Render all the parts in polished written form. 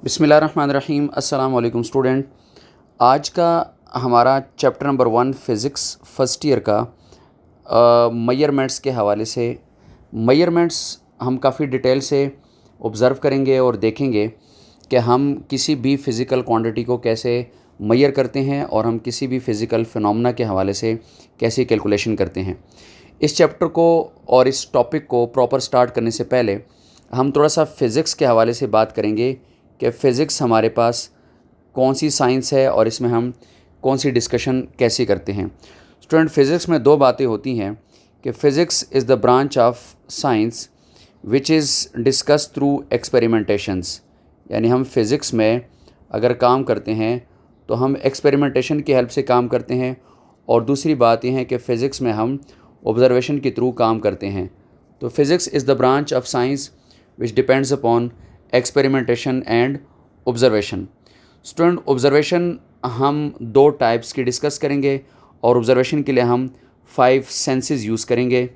बिस्मिल्लाहिर्रहमानिर्रहीम। अस्सलाम वालेकुम स्टूडेंट। आज का हमारा chapter number 1 physics first year का मेजरमेंट्स के हवाले से मेजरमेंट्स हम काफ़ी डिटेल से ऑब्ज़र्व करेंगे और देखेंगे कि हम किसी भी फ़िज़िकल क्वांटिटी को कैसे मेजर करते हैं और हम किसी भी फ़िज़िकल फिनोमेना के हवाले से कैसे कैलकुलेशन करते हैं। इस चैप्टर को और इस टॉपिक को प्रॉपर स्टार्ट करने से पहले हम थोड़ा सा फ़िज़िक्स के हवाले से बात करेंगे कि फ़िज़िक्स हमारे पास कौन सी साइंस है और इसमें हम कौन सी डिस्कशन कैसे करते हैं। स्टूडेंट, फ़िज़िक्स में दो बातें होती हैं कि physics is the branch of science which is discuss through experimentations. यानी हम फ़िज़िक्स में अगर काम करते हैं तो हम एक्सपेरिमेंटेशन की हेल्प से काम करते हैं, और दूसरी बात यह है कि फ़िज़िक्स में हम ऑब्ज़र्वेशन के थ्रू काम करते हैं। तो physics is the branch of science which depends upon experimentation and observation. Student, observation हम दो टाइप्स की डिस्कस करेंगे और ऑब्ज़र्वेशन के लिए हम 5 सेंसेस यूज़ करेंगे।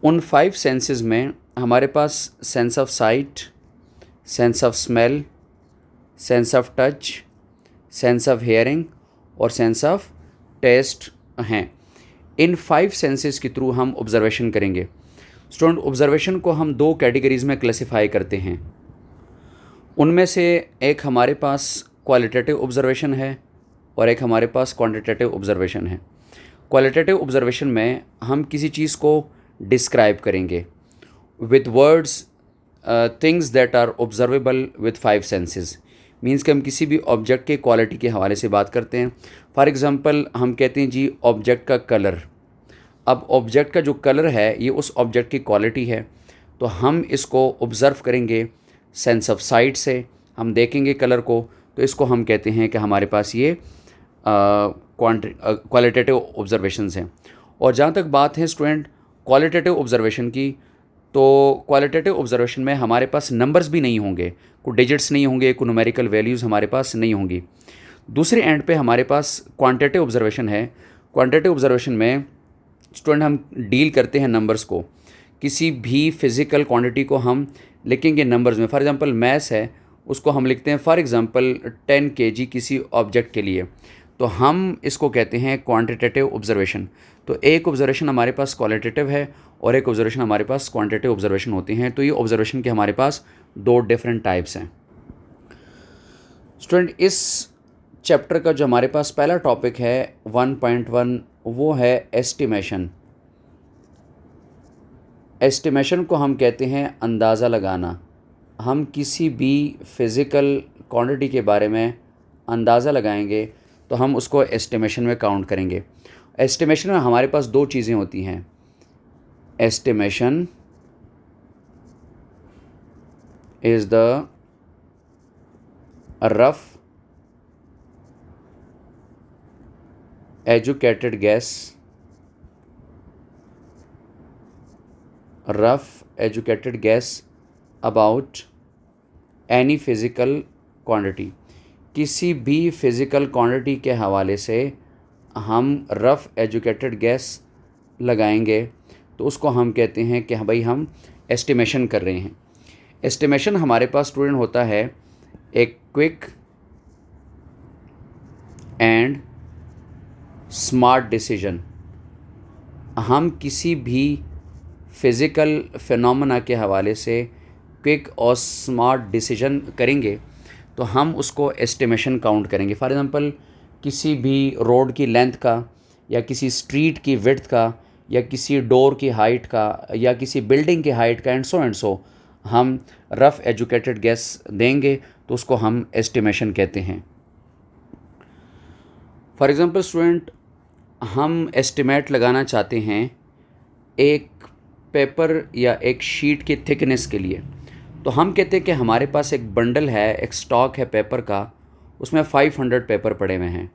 उन 5 सेंसेस में हमारे पास sense of sight, sense of smell, sense of touch, sense of hearing और सेंस ऑफ टेस्ट हैं। इन 5 सेंसेस के थ्रू हम ऑब्ज़र्वेशन करेंगे। स्टूडेंट, ऑब्ज़र्वेशन को हम दो कैटेगरीज़ में क्लासिफाई करते हैं। उनमें से एक हमारे पास क्वालिटेटिव ऑब्ज़र्वेशन है और एक हमारे पास क्वांटिटेटिव ऑब्ज़र्वेशन है। क्वालिटेटिव ऑब्ज़र्वेशन में हम किसी चीज़ को डिस्क्राइब करेंगे with words things that are observable with 5 senses. Means कि हम किसी भी ऑब्जेक्ट के क्वालिटी के हवाले से बात करते हैं। फॉर एग्ज़ाम्पल हम कहते हैं जी ऑब्जेक्ट का कलर। अब ऑब्जेक्ट का जो कलर है ये उस ऑब्जेक्ट की क्वालिटी है, तो हम इसको ऑब्ज़र्व करेंगे सेंस ऑफ साइट से। हम देखेंगे कलर को, तो इसको हम कहते हैं कि हमारे पास ये क्वालिटेटिव ऑब्ज़र्वेशंस हैं। और जहाँ तक बात है स्टूडेंट क्वालिटेटिव ऑब्ज़र्वेशन की, तो क्वालिटेटिव ऑब्ज़र्वेशन में हमारे पास नंबर्स भी नहीं होंगे, कोई डिजिट्स नहीं होंगे, कोई न्यूमेरिकल वैल्यूज़ हमारे पास नहीं होंगी। दूसरे एंड पे हमारे पास क्वांटिटेटिव ऑब्ज़र्वेशन है। क्वांटिटेटिव ऑब्ज़र्वेशन में स्टूडेंट हम डील करते हैं नंबर्स को। किसी भी फिज़िकल क्वांटिटी को हम लिखेंगे नंबर्स में। फॉर एग्ज़ाम्पल मैथ्स है, उसको हम लिखते हैं फॉर एग्ज़ाम्पल 10 kg किसी ऑब्जेक्ट के लिए, तो हम इसको कहते हैं क्वांटिटेटिव ऑब्ज़र्वेशन। तो एक ऑब्ज़र्वेशन हमारे पास क्वालिटेटिव है और एक ऑब्ज़र्वेशन हमारे पास क्वांटिटेटिव ऑब्ज़र्वेशन होते हैं। तो ये ऑब्ज़र्वेशन के हमारे पास दो डिफरेंट टाइप्स हैं। स्टूडेंट, इस चैप्टर का जो हमारे पास पहला टॉपिक है 1.1 वो है एस्टिमेशन। एस्टिमेशन को हम कहते हैं अंदाज़ा लगाना। हम किसी भी फ़िज़िकल क्वांटिटी के बारे में अंदाज़ा लगाएंगे तो हम उसको एस्टिमेशन में काउंट करेंगे। एस्टिमेशन में हमारे पास दो चीज़ें होती हैं। Estimation is the rough educated guess, rough educated guess about any physical quantity। किसी भी फिज़िकल क्वांटिटी के हवाले से हम रफ़ एजुकेटेड गैस लगाएंगे तो उसको हम कहते हैं कि भाई हम एस्टिमेशन कर रहे हैं। एस्टिमेशन हमारे पास स्टूडेंट होता है एक क्विक एंड स्मार्ट डिसीजन। हम किसी भी फिज़िकल फिनोमेना के हवाले से क्विक और स्मार्ट डिसीजन करेंगे तो हम उसको एस्टिमेशन काउंट करेंगे। फॉर एग्ज़ाम्पल किसी भी रोड की लेंथ का या किसी स्ट्रीट की विड्थ का या किसी डोर की हाइट का या किसी बिल्डिंग की हाइट का एंड सो हम रफ़ एजुकेटेड गेस देंगे तो उसको हम एस्टिमेशन कहते हैं। फॉर एग्ज़ाम्पल स्टूडेंट, हम एस्टिमेट लगाना चाहते हैं एक पेपर या एक शीट की थिकनेस के लिए, तो हम कहते हैं कि हमारे पास एक बंडल है, एक स्टॉक है पेपर का, उसमें 500 पेपर पड़े हुए हैं।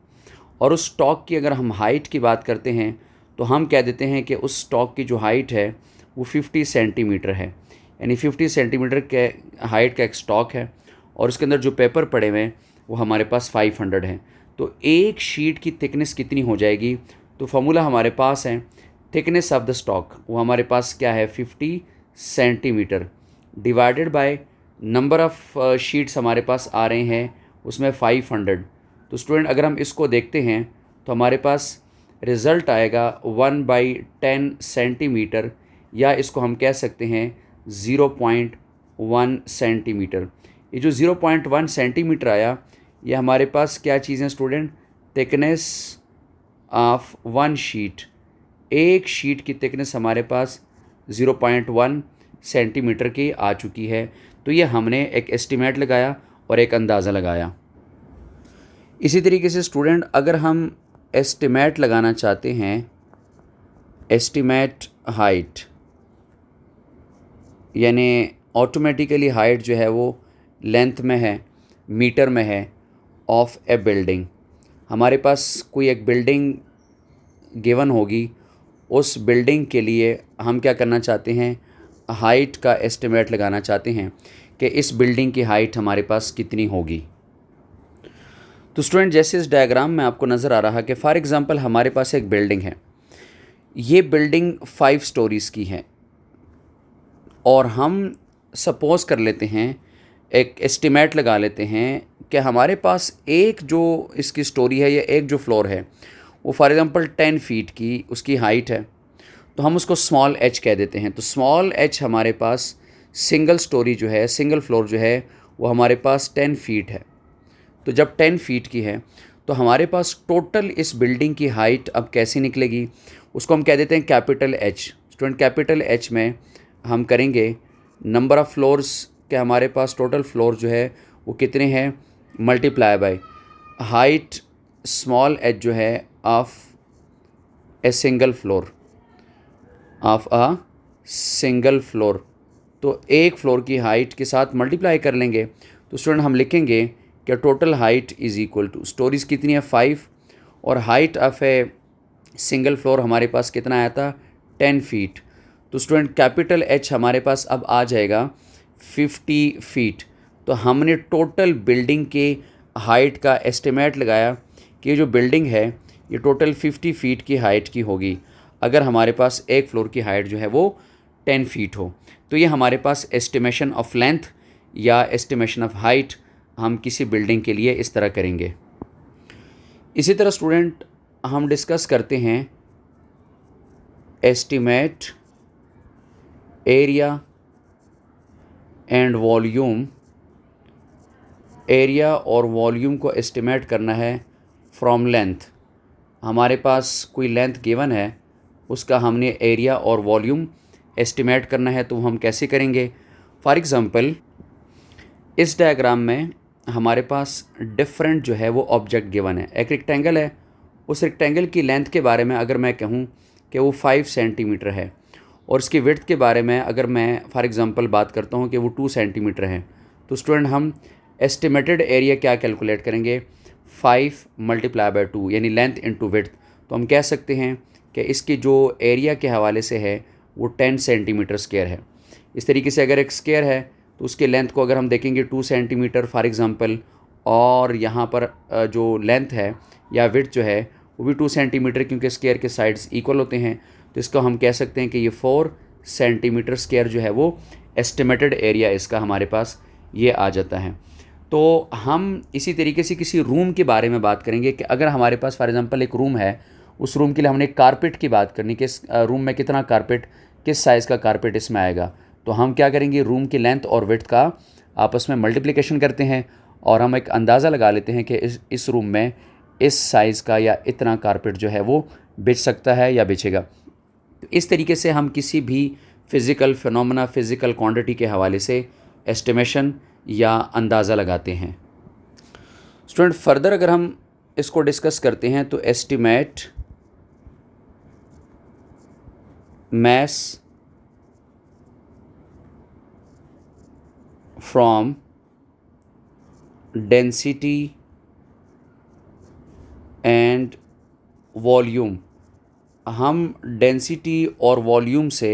और उस स्टॉक की अगर हम हाइट की बात करते हैं तो हम कह देते हैं कि उस स्टॉक की जो हाइट है वो 50 सेंटीमीटर है। यानी 50 सेंटीमीटर के हाइट का एक स्टॉक है और उसके अंदर जो पेपर पड़े हुए हैं वो हमारे पास 500 हैं। तो एक शीट की थिकनेस कितनी हो जाएगी? तो फार्मूला हमारे पास है थिकनेस ऑफ द स्टॉक, वो हमारे पास क्या है 50 centimetre divided by number of sheets हमारे पास आ रहे हैं उसमें 500। तो स्टूडेंट अगर हम इसको देखते हैं तो हमारे पास रिज़ल्ट आएगा 1/10 सेंटीमीटर, या इसको हम कह सकते हैं 0.1 सेंटीमीटर। ये जो 0.1 सेंटीमीटर आया, ये हमारे पास क्या चीज़ है student? Thickness of one sheet. एक शीट की थिकनेस हमारे पास 0.1 सेंटीमीटर की आ चुकी है। तो ये हमने एक एस्टिमेट लगाया और एक अंदाज़ा लगाया। इसी तरीके से स्टूडेंट अगर हम एस्टिमेट लगाना चाहते हैं, एस्टिमेट हाइट, यानी ऑटोमेटिकली हाइट जो है वो लेंथ में है, मीटर में है, ऑफ ए बिल्डिंग। हमारे पास कोई एक बिल्डिंग गिवन होगी, उस बिल्डिंग के लिए हम क्या करना चाहते हैं? हाइट का एस्टिमेट लगाना चाहते हैं कि इस बिल्डिंग की हाइट हमारे पास कितनी होगी। तो स्टूडेंट जैसे इस डायग्राम में आपको नज़र आ रहा कि फॉर एग्ज़ाम्पल हमारे पास एक बिल्डिंग है। ये बिल्डिंग 5 स्टोरीज़ की है और हम सपोज़ कर लेते हैं, एक एस्टिमेट लगा लेते हैं कि हमारे पास एक जो इसकी स्टोरी है या एक जो फ्लोर है वो फॉर एग्ज़ाम्पल 10 फीट की उसकी हाइट है, तो हम उसको स्मॉल एच कह देते हैं। तो स्मॉल एच हमारे पास सिंगल स्टोरी जो है, सिंगल फ्लोर जो है वो हमारे पास 10 फीट है। तो जब 10 फीट की है तो हमारे पास टोटल इस बिल्डिंग की हाइट अब कैसी निकलेगी? उसको हम कह देते हैं capital H. Student capital H में हम करेंगे नंबर ऑफ़ फ्लोर्स के हमारे पास टोटल फ्लोर जो है वो कितने हैं, multiply by height small H जो है of a single floor, of a single floor. तो एक फ्लोर की हाइट के साथ मल्टीप्लाई कर लेंगे। तो स्टूडेंट हम लिखेंगे कि total height is equal to, stories कितनी है 5, और height of a single floor हमारे पास कितना आया था 10 फीट। तो स्टूडेंट कैपिटल एच हमारे पास अब आ जाएगा 50 फीट। तो हमने टोटल बिल्डिंग के हाइट का एस्टिमेट लगाया कि ये जो बिल्डिंग है ये टोटल 50 फीट की हाइट की होगी अगर हमारे पास एक फ्लोर की हाइट जो है वो 10 फीट हो। तो ये हमारे पास एस्टिमेशन ऑफ लेंथ या एस्टिमेशन ऑफ हाइट हम किसी बिल्डिंग के लिए इस तरह करेंगे। इसी तरह स्टूडेंट हम डिस्कस करते हैं estimate area and volume. Area और वॉल्यूम को एस्टिमेट करना है फ्रॉम लेंथ। हमारे पास कोई लेंथ गिवन है, उसका हमने एरिया और वॉल्यूम एस्टिमेट करना है। तो हम कैसे करेंगे? फॉर एग्ज़ाम्पल इस डायग्राम में हमारे पास डिफरेंट जो है वो ऑब्जेक्ट गिवन है। एक रेक्टेंगल है, उस रेक्टेंगल की लेंथ के बारे में अगर मैं कहूँ कि वो 5 सेंटीमीटर है, और उसकी विड्थ के बारे में अगर मैं फॉर एग्ज़ाम्पल बात करता हूँ कि वो 2 सेंटीमीटर है, तो स्टूडेंट हम एस्टिमेटेड एरिया क्या कैलकुलेट करेंगे? 5 मल्टीप्लाई बाय 2, यानी लेंथ इंटू विड्थ। तो हम कह सकते हैं कि इसकी जो एरिया के हवाले से है वो 10 सेंटीमीटर स्क्वायर है। इस तरीके से अगर एक स्क्वायर है तो उसके लेंथ को अगर हम देखेंगे 2 सेंटीमीटर फॉर एग्ज़ाम्पल, और यहाँ पर जो लेंथ है या विड्थ जो है वो भी 2 सेंटीमीटर, क्योंकि स्क्वायर के साइड्स इक्वल होते हैं। तो इसको हम कह सकते हैं कि ये 4 सेंटीमीटर स्क्वायर जो है वो एस्टिमेटेड एरिया इसका हमारे पास ये आ जाता है। तो हम इसी तरीके से किसी रूम के बारे में बात करेंगे कि अगर हमारे पास फॉर एग्ज़ाम्पल एक रूम है, उस रूम के लिए हमने कारपेट की बात करनी कि इस रूम में कितना कारपेट, किस साइज़ का कारपेट इसमें आएगा। तो हम क्या करेंगे? रूम की लेंथ और विड्थ का आपस में मल्टीप्लिकेशन करते हैं और हम एक अंदाज़ा लगा लेते हैं कि इस रूम में इस साइज़ का या इतना कारपेट जो है वो बिछ सकता है या बिछेगा। तो इस तरीके से हम किसी भी फ़िज़िकल फिनोमेना, फ़िज़िकल क्वांटिटी के हवाले से एस्टिमेशन या अंदाज़ा लगाते हैं। स्टूडेंट फर्दर अगर हम इसको डिस्कस करते हैं तो estimate mass from density and volume। हम डेंसिटी और वॉल्यूम से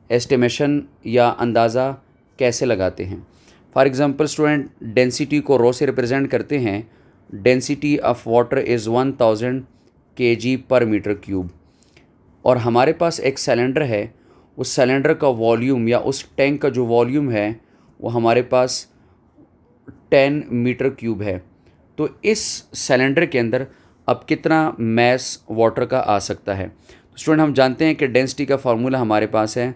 एस्टिमेशन या अंदाज़ा कैसे लगाते हैं? फॉर एग्ज़ाम्पल स्टूडेंट डेंसिटी को रो से रिप्रेजेंट करते हैं। Density of water is 1000 kg पर मीटर क्यूब, और हमारे पास एक सिलेंडर है, उस सिलेंडर का वॉल्यूम या उस टैंक का जो वॉल्यूम है वो हमारे पास 10 मीटर क्यूब है। तो इस सिलेंडर के अंदर अब कितना मैस वाटर का आ सकता है? स्टूडेंट, हम जानते हैं कि डेंसिटी का फार्मूला हमारे पास है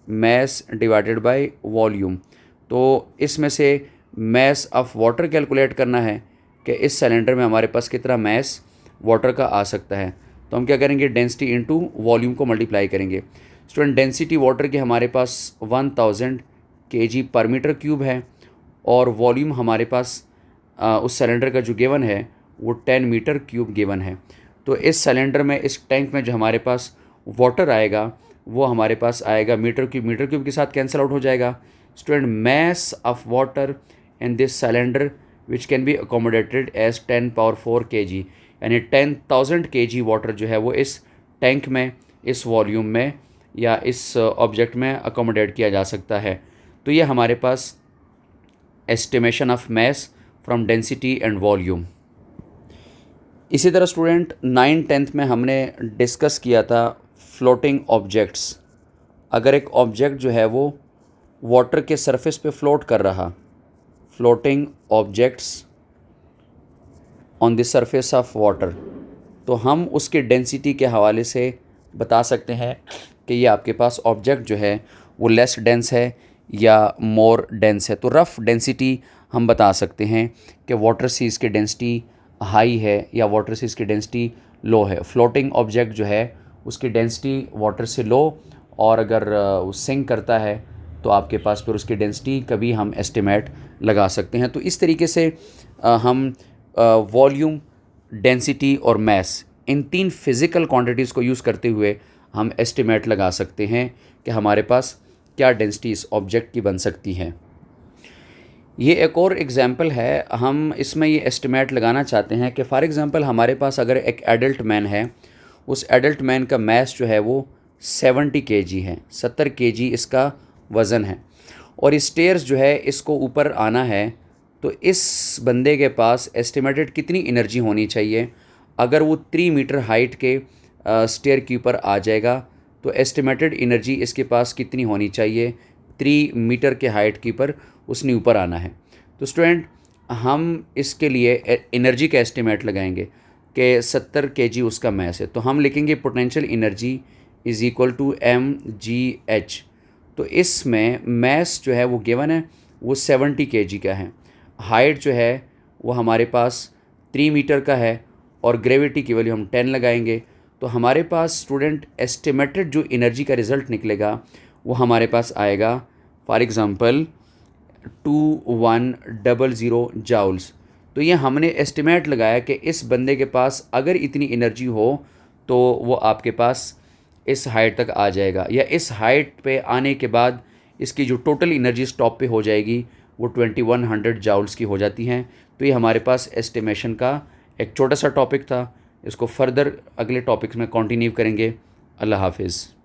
मैस डिवाइडेड बाय वॉल्यूम। तो इसमें से मैस ऑफ वाटर कैलकुलेट करना है कि इस सिलेंडर में हमारे पास कितना मैस वाटर का आ सकता है। तो हम क्या करेंगे, डेंसिटी इनटू वॉल्यूम को मल्टीप्लाई करेंगे। स्टूडेंट, डेंसिटी वाटर की हमारे पास 1000 kg पर मीटर क्यूब है और वॉल्यूम हमारे पास उस सिलेंडर का जो गिवन है वो 10 मीटर क्यूब गिवन है। तो इस सिलेंडर में, इस टैंक में जो हमारे पास वाटर आएगा वो हमारे पास आएगा मीटर क्यूब के साथ कैंसिल आउट हो जाएगा। Student, mass of water in this cylinder which can be accommodated as 10⁴ kg, यानी 10,000 kg वाटर जो है वो इस टैंक में, इस वॉल्यूम में या इस ऑब्जेक्ट में अकोमोडेट किया जा सकता है। तो ये हमारे पास estimation of mass from density and volume. इसी तरह स्टूडेंट 9th में हमने डिस्कस किया था फ्लोटिंग ऑब्जेक्ट्स। अगर एक ऑब्जेक्ट जो है वो वाटर के सरफेस पे फ्लोट कर रहा, floating objects on the surface of water, तो हम उसके डेंसिटी के हवाले से बता सकते हैं कि ये आपके पास ऑब्जेक्ट जो है वो लेस डेंस है या मोर डेंस है। तो रफ़ डेंसिटी हम बता सकते हैं कि वाटर से इसकी डेंसिटी हाई है या वाटर से इसकी डेंसिटी लो है। फ्लोटिंग ऑब्जेक्ट जो है उसकी डेंसिटी वाटर से लो, और अगर वो सिंक करता है तो आपके पास फिर उसकी डेंसिटी कभी हम एस्टिमेट लगा सकते हैं। तो इस तरीके से हम वॉल्यूम, डेंसिटी और मैस, इन 3 फिज़िकल क्वांटिटीज़ को यूज़ करते हुए हम एस्टिमेट लगा सकते हैं कि हमारे पास क्या डेंसिटी इस ऑब्जेक्ट की बन सकती है। ये एक और एग्जांपल है, हम इसमें ये एस्टिमेट लगाना चाहते हैं कि फॉर एग्जांपल हमारे पास अगर एक एडल्ट मैन है, उस एडल्ट मैन का मैस जो है वो 70 kg है, 70 kg इसका वज़न है, और स्टेयर्स जो है इसको ऊपर आना है। तो इस बंदे के पास एस्टिमेटेड कितनी एनर्जी होनी चाहिए? अगर वो 3 मीटर हाइट के स्टेयर के ऊपर आ जाएगा तो एस्टिमेटेड एनर्जी इसके पास कितनी होनी चाहिए? 3 मीटर के हाइट के ऊपर उसने ऊपर आना है। तो स्टूडेंट, हम इसके लिए एनर्जी का एस्टिमेट लगाएंगे कि 70 kg उसका मैस है। तो हम लिखेंगे potential energy is equal to mgh। तो इसमें मैस जो है वो गिवन है वो 70 kg का है, हाइट जो है वो हमारे पास 3 मीटर का है, और ग्रेविटी की वैल्यू हम 10 लगाएंगे। तो हमारे पास स्टूडेंट एस्टिमेटेड जो एनर्जी का रिज़ल्ट निकलेगा वो हमारे पास आएगा फॉर एग्ज़ाम्पल 2100 जाउल्स। तो ये हमने एस्टिमेट लगाया कि इस बंदे के पास अगर इतनी एनर्जी हो तो वो आपके पास इस हाइट तक आ जाएगा, या इस हाइट पे आने के बाद इसकी जो टोटल एनर्जी स्टॉप पे हो जाएगी वो 2100 जाउल्स की हो जाती हैं। तो ये हमारे पास एस्टिमेशन का एक छोटा सा टॉपिक था। इसको फर्दर अगले टॉपिक्स में कंटिन्यू करेंगे। अल्लाह हाफिज़।